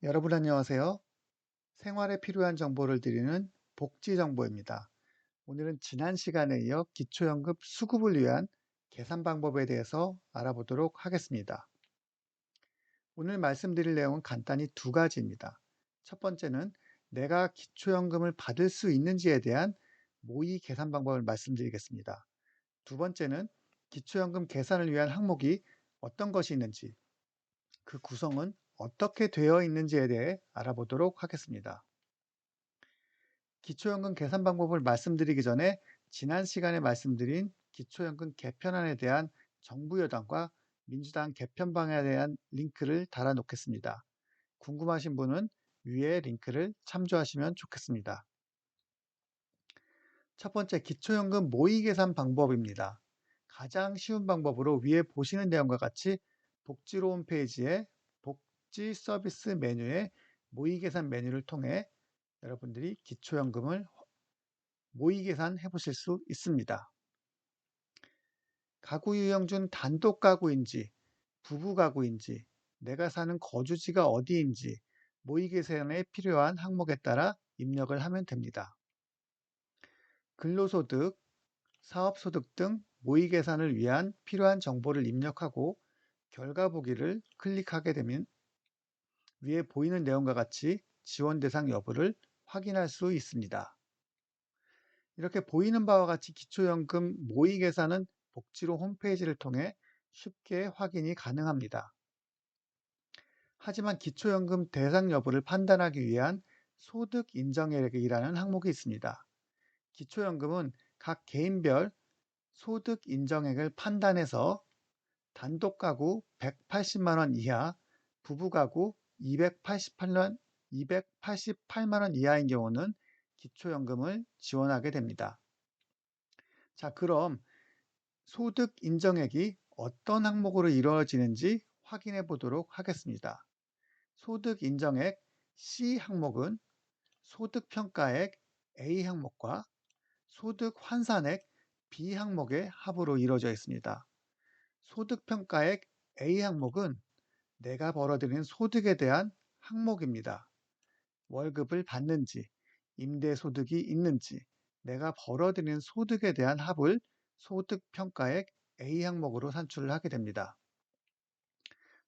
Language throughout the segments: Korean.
여러분 안녕하세요. 생활에 필요한 정보를 드리는 복지정보입니다. 오늘은 지난 시간에 이어 기초연금 수급을 위한 계산 방법에 대해서 알아보도록 하겠습니다. 오늘 말씀드릴 내용은 간단히 두 가지입니다. 첫 번째는 내가 기초연금을 받을 수 있는지에 대한 모의 계산 방법을 말씀드리겠습니다. 두 번째는 기초연금 계산을 위한 항목이 어떤 것이 있는지, 그 구성은 어떻게 되어 있는지에 대해 알아보도록 하겠습니다. 기초연금 계산 방법을 말씀드리기 전에 지난 시간에 말씀드린 기초연금 개편안에 대한 정부 여당과 민주당 개편방에 대한 링크를 달아 놓겠습니다. 궁금하신 분은 위에 링크를 참조하시면 좋겠습니다. 첫 번째, 기초연금 모의 계산 방법입니다. 가장 쉬운 방법으로 위에 보시는 내용과 같이 복지로 홈페이지에 복지 서비스 메뉴에 모의 계산 메뉴를 통해 여러분들이 기초연금을 모의 계산해 보실 수 있습니다. 가구 유형 중 단독 가구인지, 부부 가구인지, 내가 사는 거주지가 어디인지 모의 계산에 필요한 항목에 따라 입력을 하면 됩니다. 근로소득, 사업소득 등 모의 계산을 위한 필요한 정보를 입력하고 결과 보기를 클릭하게 되면 위에 보이는 내용과 같이 지원 대상 여부를 확인할 수 있습니다. 이렇게 보이는 바와 같이 기초연금 모의 계산은 복지로 홈페이지를 통해 쉽게 확인이 가능합니다. 하지만 기초연금 대상 여부를 판단하기 위한 소득 인정액이라는 항목이 있습니다. 기초연금은 각 개인별 소득 인정액을 판단해서 단독 가구 180만 원 이하, 부부 가구 288만 원 이하인 경우는 기초연금을 지원하게 됩니다. 자, 그럼 소득 인정액이 어떤 항목으로 이루어지는지 확인해 보도록 하겠습니다. 소득 인정액 C 항목은 소득평가액 A 항목과 소득 환산액 B 항목의 합으로 이루어져 있습니다. 소득평가액 A 항목은 내가 벌어들인 소득에 대한 항목입니다. 월급을 받는지, 임대소득이 있는지, 내가 벌어들인 소득에 대한 합을 소득평가액 A 항목으로 산출을 하게 됩니다.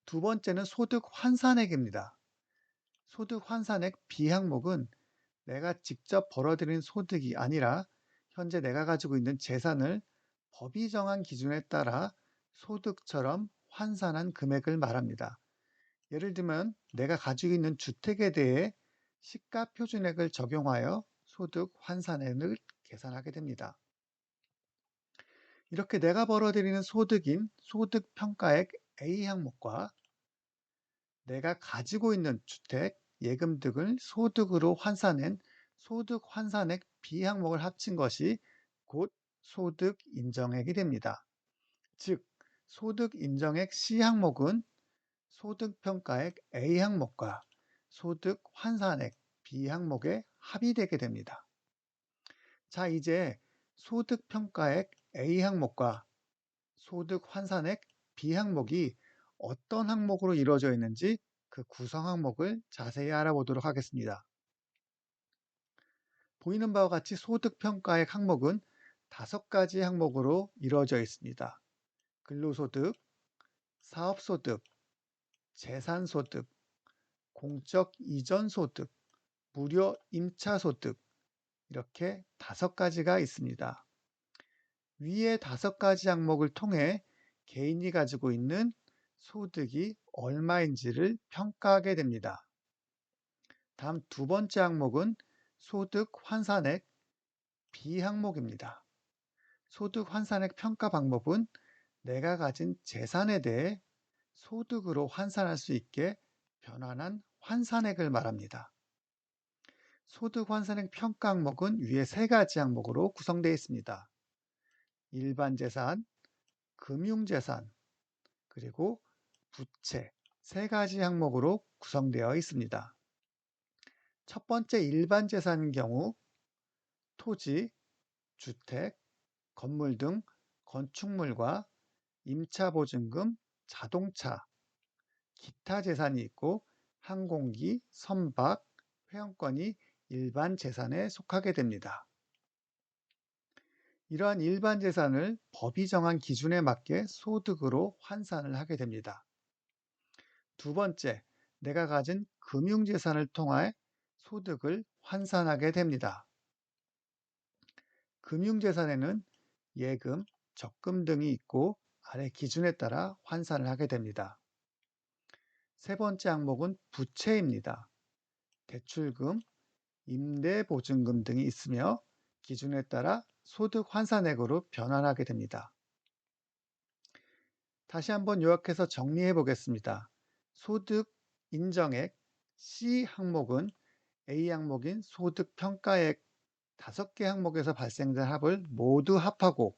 두 번째는 소득 환산액입니다. 소득 환산액 B 항목은 내가 직접 벌어들인 소득이 아니라 현재 내가 가지고 있는 재산을 법이 정한 기준에 따라 소득처럼 환산한 금액을 말합니다. 예를 들면 내가 가지고 있는 주택에 대해 시가표준액을 적용하여 소득 환산액을 계산하게 됩니다. 이렇게 내가 벌어들이는 소득인 소득평가액 A 항목과 내가 가지고 있는 주택, 예금 등을 소득으로 환산한 소득 환산액 B 항목을 합친 것이 곧 소득 인정액이 됩니다. 즉, 소득 인정액 C 항목은 소득평가액 A 항목과 소득 환산액 B 항목의 합이 되게 됩니다. 자, 이제 소득평가액 A 항목과 소득 환산액 B 항목이 어떤 항목으로 이루어져 있는지 그 구성 항목을 자세히 알아보도록 하겠습니다. 보이는 바와 같이 소득평가액 항목은 5가지 항목으로 이루어져 있습니다. 근로소득, 사업소득, 재산소득, 공적 이전소득, 무료 임차소득 이렇게 5가지가 있습니다. 위의 5가지 항목을 통해 개인이 가지고 있는 소득이 얼마인지를 평가하게 됩니다. 다음 두 번째 항목은 소득 환산액 B 항목입니다. 소득 환산액 평가 방법은 내가 가진 재산에 대해 소득으로 환산할 수 있게 변환한 환산액을 말합니다. 소득 환산액 평가 항목은 위에 3가지 항목으로 구성되어 있습니다. 일반 재산, 금융재산, 그리고 부채 3가지 항목으로 구성되어 있습니다. 첫 번째 일반 재산인 경우 토지, 주택, 건물 등 건축물과 임차보증금, 자동차, 기타 재산이 있고 항공기, 선박, 회원권이 일반 재산에 속하게 됩니다. 이러한 일반 재산을 법이 정한 기준에 맞게 소득으로 환산을 하게 됩니다. 두 번째, 내가 가진 금융재산을 통해 소득을 환산하게 됩니다. 금융재산에는 예금, 적금 등이 있고 아래 기준에 따라 환산을 하게 됩니다. 세 번째 항목은 부채입니다. 대출금, 임대보증금 등이 있으며 기준에 따라 소득 환산액으로 변환하게 됩니다. 다시 한번 요약해서 정리해 보겠습니다. 소득 인정액 C 항목은 A 항목인 소득 평가액 5개 항목에서 발생된 합을 모두 합하고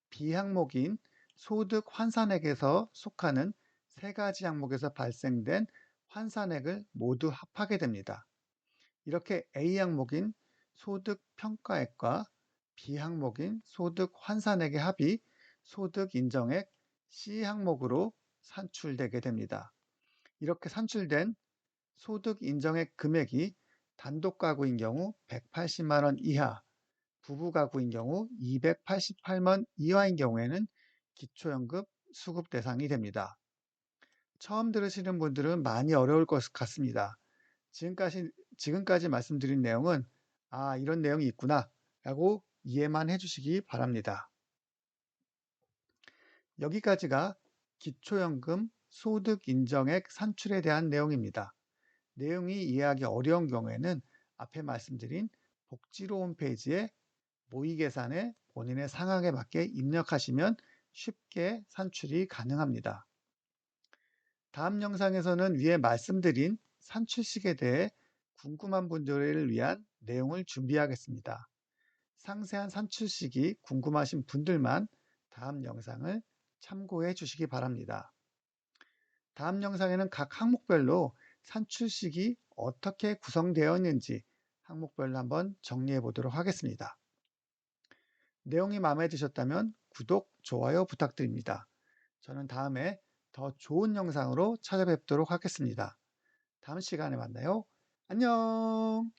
B 항목인 소득 환산액에서 속하는 3가지 항목에서 발생된 환산액을 모두 합하게 됩니다. 이렇게 A 항목인 소득 평가액과 B 항목인 소득 환산액의 합이 소득 인정액 C 항목으로 산출되게 됩니다. 이렇게 산출된 소득 인정액 금액이 단독 가구인 경우 180만 원 이하, 부부 가구인 경우 288만 원 이하인 경우에는 기초연금 수급 대상이 됩니다. 처음 들으시는 분들은 많이 어려울 것 같습니다. 지금까지 말씀드린 내용은 이런 내용이 있구나 라고 이해만 해주시기 바랍니다. 여기까지가 기초연금 소득 인정액 산출에 대한 내용입니다. 내용이 이해하기 어려운 경우에는 앞에 말씀드린 복지로 홈페이지에 모의계산에 본인의 상황에 맞게 입력하시면 쉽게 산출이 가능합니다. 다음 영상에서는 위에 말씀드린 산출식에 대해 궁금한 분들을 위한 내용을 준비하겠습니다. 상세한 산출식이 궁금하신 분들만 다음 영상을 참고해 주시기 바랍니다. 다음 영상에는 각 항목별로 산출식이 어떻게 구성되어 있는지 항목별로 한번 정리해 보도록 하겠습니다. 내용이 마음에 드셨다면 구독, 좋아요 부탁드립니다. 저는 다음에 더 좋은 영상으로 찾아뵙도록 하겠습니다. 다음 시간에 만나요. 안녕!